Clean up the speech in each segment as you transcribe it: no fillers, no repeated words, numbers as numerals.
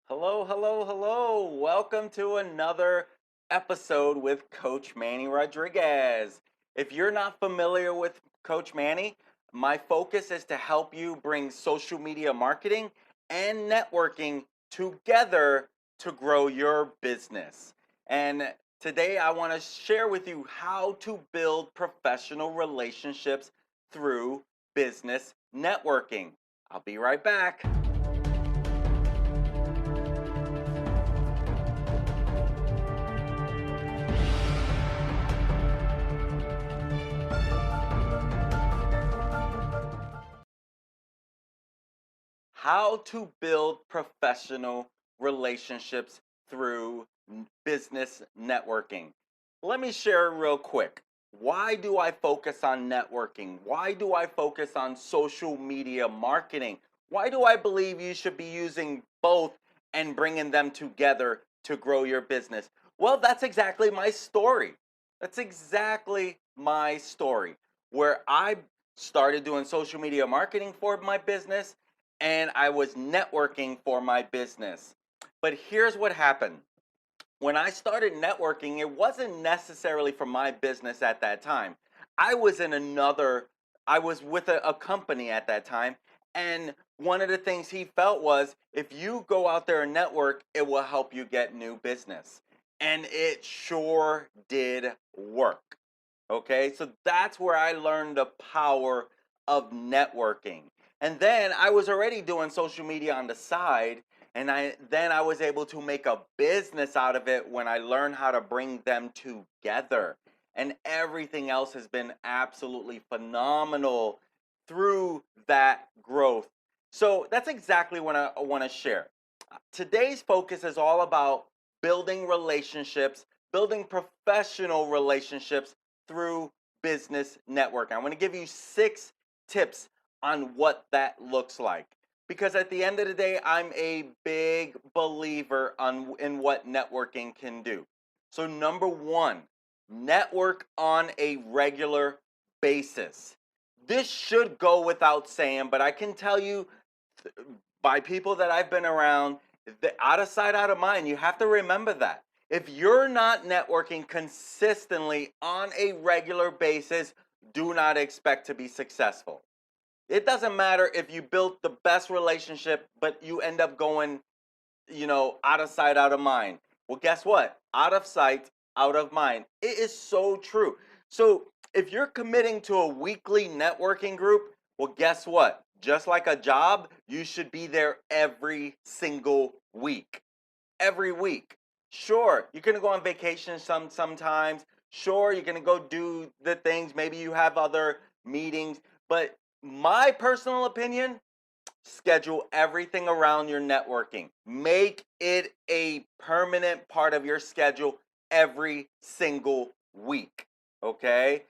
Hello, hello, hello. Welcome to another episode with Coach Manny Rodriguez. If you're not familiar with Coach Manny, my focus is to help you bring social media marketing and networking together to grow your business. And today I want to share with you how to build professional relationships through business networking. I'll be right back. How to build professional relationships through business networking. Let me share real quick. Why do I focus on networking? Why do I focus on social media marketing? Why do I believe you should be using both and bringing them together to grow your business? Well, that's exactly my story. That's exactly my story where I started doing social media marketing for my business and I was networking for my business. But here's what happened. When I started networking, it wasn't necessarily for my business at that time. I was in another, I was with a company at that time. And one of the things he felt was if you go out there and network, it will help you get new business. And it sure did work. Okay, so that's where I learned the power of networking. And then I was already doing social media on the side, and I was able to make a business out of it when I learned how to bring them together. And everything else has been absolutely phenomenal through that growth. So that's exactly what I want to share. Today's focus is all about building relationships, building professional relationships through business network. I want to give you 6 tips on what that looks like. Because at the end of the day, I'm a big believer in what networking can do. So, number one, network on a regular basis. This should go without saying, but I can tell you by people that I've been around, out of sight, out of mind. You have to remember that. If you're not networking consistently on a regular basis, do not expect to be successful. It doesn't matter if you built the best relationship, but you end up going, out of sight, out of mind. Well, guess what? Out of sight, out of mind. It is so true. So if you're committing to a weekly networking group, well, guess what? Just like a job, you should be there every single week. Every week. Sure, you're gonna go on vacation sometimes. Sure, you're gonna go do the things. Maybe you have other meetings. But my personal opinion, schedule everything around your networking. Make it a permanent part of your schedule every single week. Okay?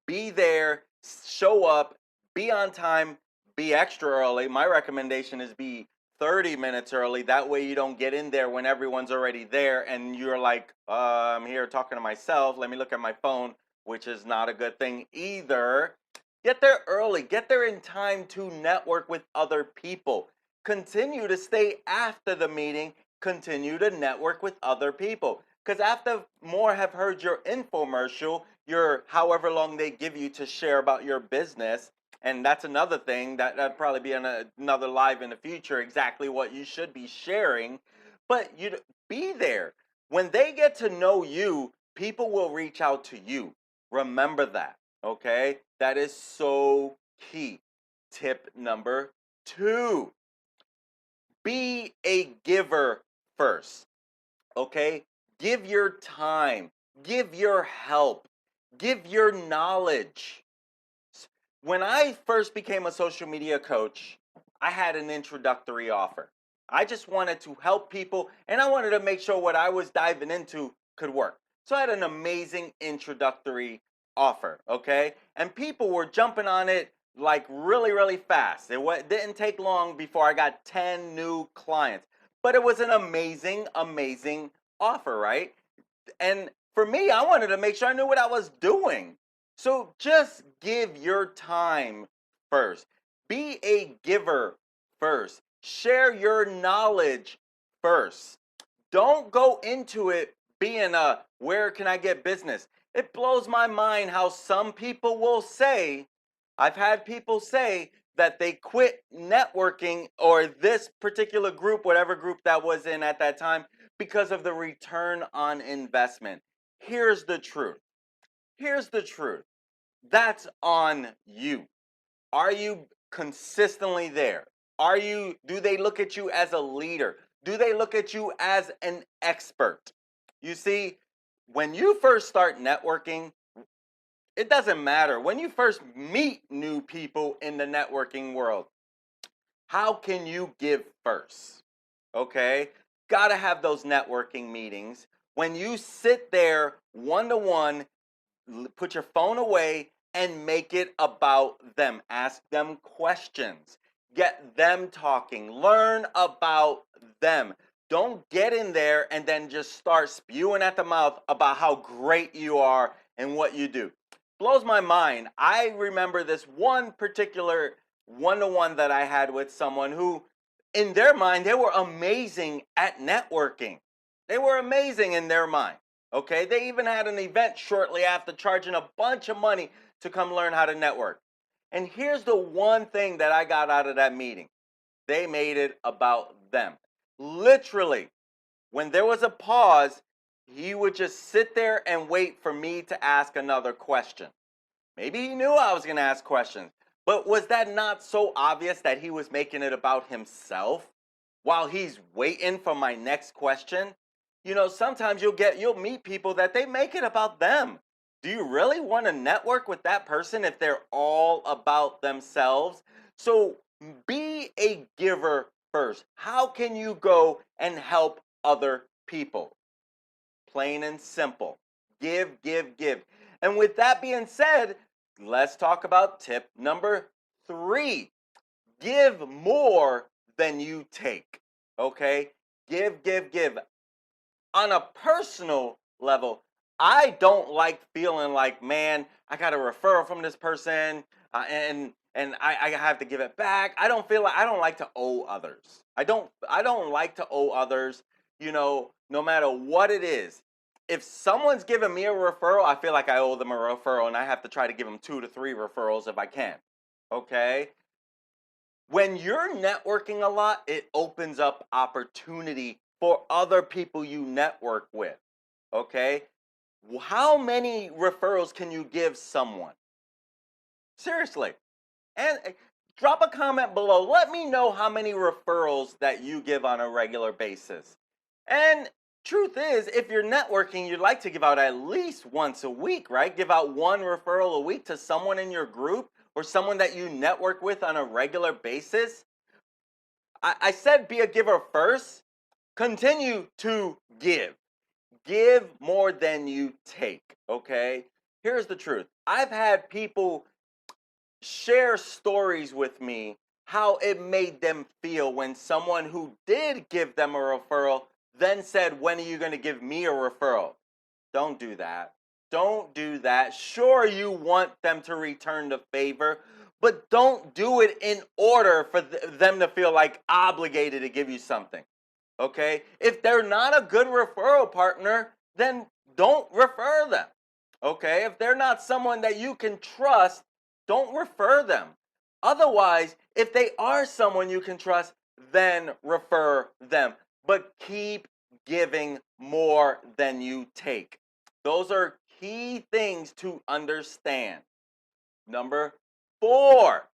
Be there, show up, be on time, be extra early. My recommendation is be 30 minutes early. That way you don't get in there when everyone's already there and you're like, I'm here talking to myself. Let me look at my phone, which is not a good thing either. Get there early, get there in time to network with other people. Continue to stay after the meeting, continue to network with other people. Because after more have heard your infomercial, your however long they give you to share about your business, and that's another thing that'd probably be on another live in the future, exactly what you should be sharing. But you be there. When they get to know you, people will reach out to you. Remember that. Okay, that is so key. Tip number 2, be a giver first. Okay, give your time, give your help, give your knowledge. When I first became a social media coach, I had an introductory offer. I just wanted to help people and I wanted to make sure what I was diving into could work. So I had an amazing introductory offer, okay? And people were jumping on it like really, really fast. Didn't take long before I got 10 new clients. But it was an amazing, amazing offer, right? And for me, I wanted to make sure I knew what I was doing. So just give your time first. Be a giver first. Share your knowledge first. Don't go into it being a where can I get business? It blows my mind how some people will say, I've had people say that they quit networking or this particular group, whatever group that was in at that time, because of the return on investment. Here's the truth. Here's the truth. That's on you. Are you consistently there? Do they look at you as a leader? Do they look at you as an expert? You see, when you first start networking, it doesn't matter. When you first meet new people in the networking world, how can you give first? Okay? Got to have those networking meetings. When you sit there one to one, put your phone away and make it about them. Ask them questions. Get them talking. Learn about them. Don't get in there and then just start spewing at the mouth about how great you are and what you do. Blows my mind. I remember this one particular one-to-one that I had with someone who, in their mind, they were amazing at networking. They were amazing in their mind. Okay, they even had an event shortly after charging a bunch of money to come learn how to network. And here's the one thing that I got out of that meeting. They made it about them. Literally, when there was a pause, he would just sit there and wait for me to ask another question. Maybe he knew I was going to ask questions, but was that not so obvious that he was making it about himself while he's waiting for my next question? You know, sometimes you'll meet people that they make it about them. Do you really want to network with that person if they're all about themselves? So be a giver first. How can you go and help other people? Plain and simple. Give, give, give. And with that being said, let's talk about tip number 3. Give more than you take. Okay? Give, give, give. On a personal level, I don't like feeling like, man, I got a referral from this person, and I have to give it back. I don't like to owe others. I don't like to owe others. You know, no matter what it is. If someone's giving me a referral, I feel like I owe them a referral, and I have to try to give them 2 to 3 referrals if I can. Okay? When you're networking a lot, it opens up opportunity for other people you network with. Okay? How many referrals can you give someone? Seriously. And drop a comment below. Let me know how many referrals that you give on a regular basis. And truth is, if you're networking, you'd like to give out at least once a week, right? Give out one referral a week to someone in your group or someone that you network with on a regular basis. I said be a giver first. Continue to give. Give more than you take, okay? Here's the truth. I've had people share stories with me how it made them feel when someone who did give them a referral then said, when are you going to give me a referral? Don't do that. Don't do that. Sure, you want them to return the favor, but don't do it in order for them to feel like obligated to give you something. Okay? If they're not a good referral partner, then don't refer them. Okay? If they're not someone that you can trust, don't refer them. Otherwise, if they are someone you can trust, then refer them. But keep giving more than you take. Those are key things to understand. Number 4,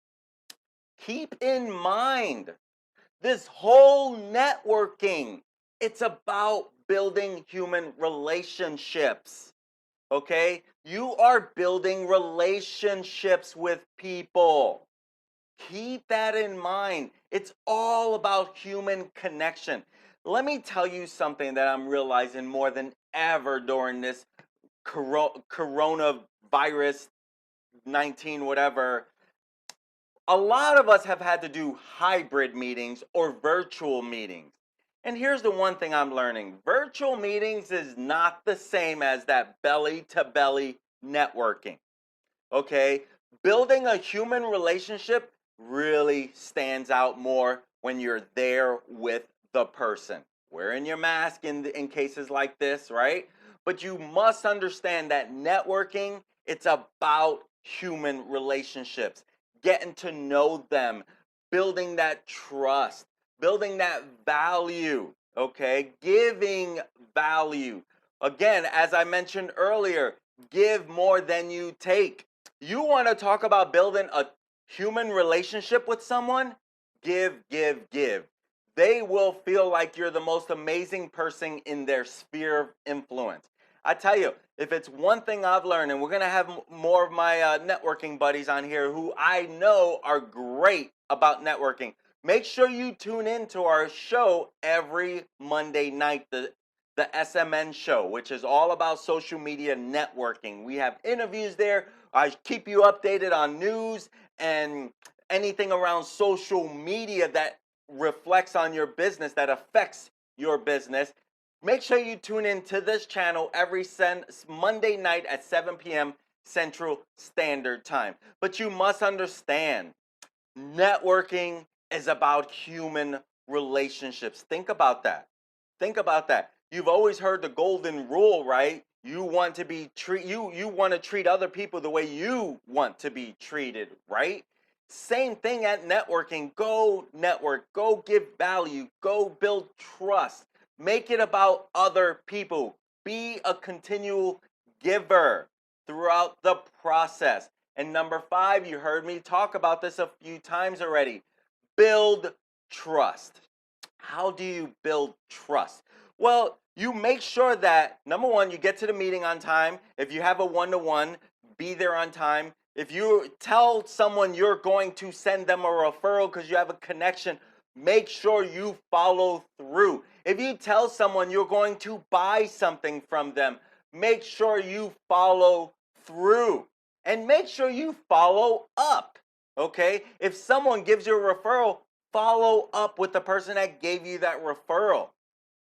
keep in mind this whole networking, it's about building human relationships. Okay? You are building relationships with people. Keep that in mind. It's all about human connection. Let me tell you something that I'm realizing more than ever during this coronavirus 19, whatever. A lot of us have had to do hybrid meetings or virtual meetings. And here's the one thing I'm learning. Virtual meetings is not the same as that belly to belly networking. Okay? Building a human relationship really stands out more when you're there with the person. wearing your mask in cases like this, right? But you must understand that networking, it's about human relationships, getting to know them, building that trust, building that value, okay? Giving value. Again, as I mentioned earlier, give more than you take. You want to talk about building a human relationship with someone? Give, give, give. They will feel like you're the most amazing person in their sphere of influence. I tell you, if it's one thing I've learned, and we're going to have more of my networking buddies on here who I know are great about networking. Make sure you tune in to our show every Monday night, the SMN show, which is all about social media networking. We have interviews there. I keep you updated on news and anything around social media that reflects on your business, that affects your business. Make sure you tune in to this channel every Monday night at 7 p.m. Central Standard Time. But you must understand, networking is about human relationships. Think about that. Think about that. You've always heard the golden rule, right? You want to be you want to treat other people the way you want to be treated, right? Same thing at networking. Go network, go give value, go build trust. Make it about other people. Be a continual giver throughout the process. And number 5, you heard me talk about this a few times already. Build trust. How do you build trust? Well, you make sure that, number 1, you get to the meeting on time. If you have a one-to-one, be there on time. If you tell someone you're going to send them a referral because you have a connection, make sure you follow through. If you tell someone you're going to buy something from them, make sure you follow through. And make sure you follow up, okay? If someone gives you a referral, follow up with the person that gave you that referral,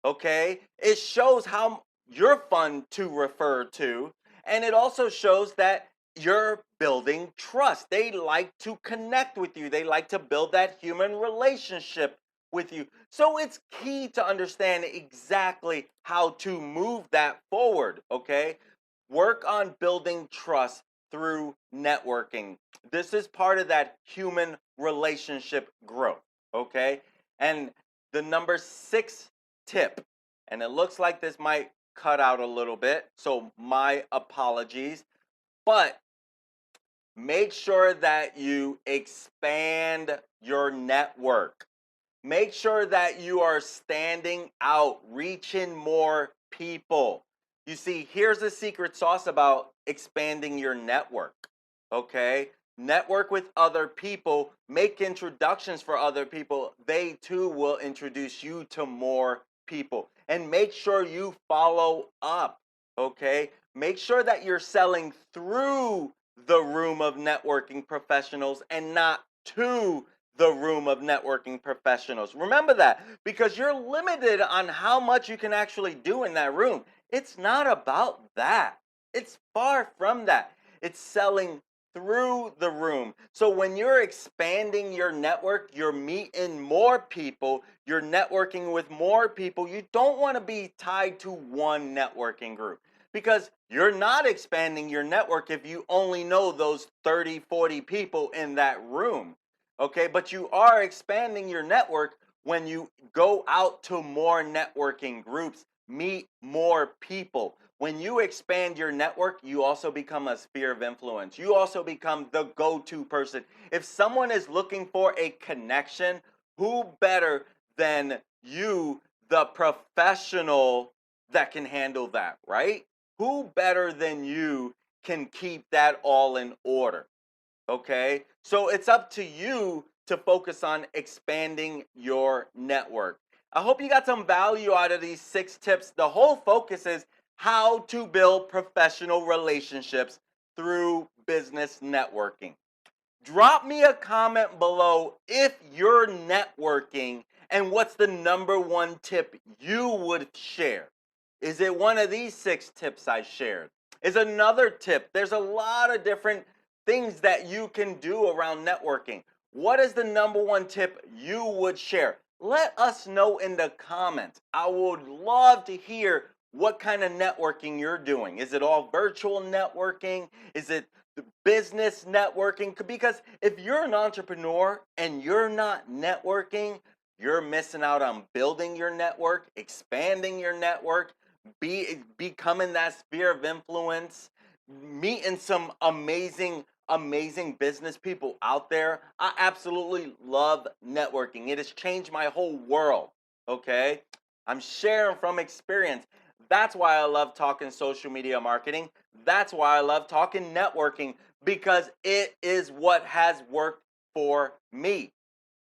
okay? It shows how you're fun to refer to, and it also shows that you're building trust. They like to connect with you. They like to build that human relationship with you. So it's key to understand exactly how to move that forward, okay? Work on building trust through networking. This is part of that human relationship growth, okay? And the number 6 tip, and it looks like this might cut out a little bit, so my apologies, but make sure that you expand your network. Make sure that you are standing out, reaching more people. You see, here's the secret sauce about expanding your network, okay? Network with other people, make introductions for other people. They too will introduce you to more people. And make sure you follow up, okay? Make sure that you're selling through the room of networking professionals and not to the room of networking professionals. Remember that, because you're limited on how much you can actually do in that room. It's not about that. It's far from that. It's selling through the room. So when you're expanding your network, you're meeting more people, you're networking with more people. You don't want to be tied to one networking group, because you're not expanding your network if you only know those 30, 40 people in that room. Okay, but you are expanding your network when you go out to more networking groups, meet more people. When you expand your network, you also become a sphere of influence. You also become the go-to person. If someone is looking for a connection, who better than you, the professional that can handle that, right? Who better than you can keep that all in order? Okay, so it's up to you to focus on expanding your network. I hope you got some value out of these 6 tips. The whole focus is how to build professional relationships through business networking. Drop me a comment below if you're networking and what's the number 1 tip you would share. Is it one of these 6 tips I shared? Is another tip? There's a lot of different things that you can do around networking. What is the number 1 tip you would share? Let us know in the comments. I would love to hear what kind of networking you're doing. Is it all virtual networking? Is it the business networking? Because if you're an entrepreneur and you're not networking, you're missing out on building your network, expanding your network, becoming that sphere of influence, meeting some amazing business people out there. I absolutely love networking. It has changed my whole world. Okay? I'm sharing from experience. That's why I love talking social media marketing. That's why I love talking networking, because it is what has worked for me.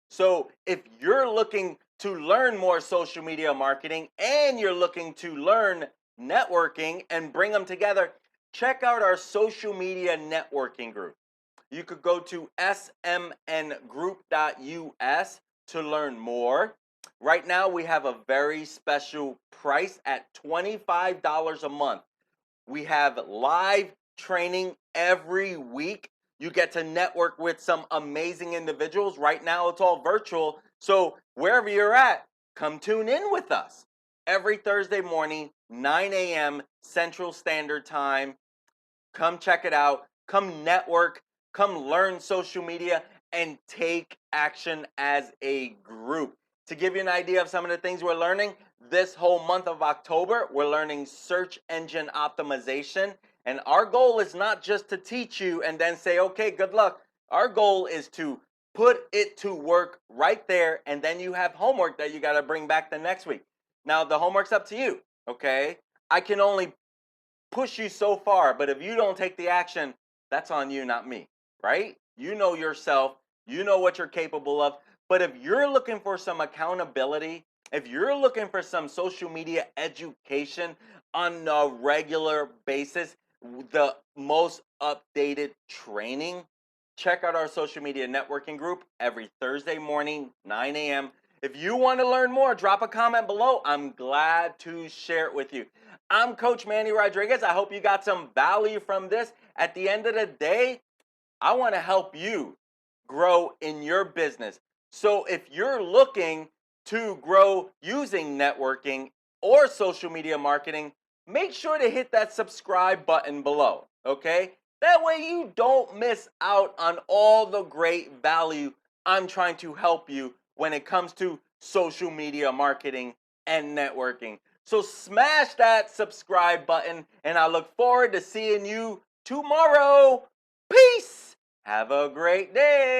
So if you're looking to learn more social media marketing and you're looking to learn networking and bring them together, check out our social media networking group. You could go to smngroup.us to learn more. Right now, we have a very special price at $25 a month. We have live training every week. You get to network with some amazing individuals. Right now, it's all virtual. So, wherever you're at, come tune in with us every Thursday morning, 9 a.m. Central Standard Time. Come check it out. Come network. Come learn social media and take action as a group. To give you an idea of some of the things we're learning, this whole month of October, we're learning search engine optimization. And our goal is not just to teach you and then say, okay, good luck. Our goal is to put it to work right there. And then you have homework that you got to bring back the next week. Now, the homework's up to you, okay? I can only push you so far, but if you don't take the action, that's on you, not me, right? You know yourself, you know what you're capable of. But if you're looking for some accountability, if you're looking for some social media education on a regular basis, the most updated training, check out our social media networking group every Thursday morning, 9 a.m. If you want to learn more, drop a comment below. I'm glad to share it with you. I'm Coach Manny Rodriguez. I hope you got some value from this. At the end of the day, I want to help you grow in your business. So if you're looking to grow using networking or social media marketing, make sure to hit that subscribe button below, okay? That way you don't miss out on all the great value I'm trying to help you when it comes to social media marketing and networking. So smash that subscribe button, and I look forward to seeing you tomorrow. Peace. Have a great day.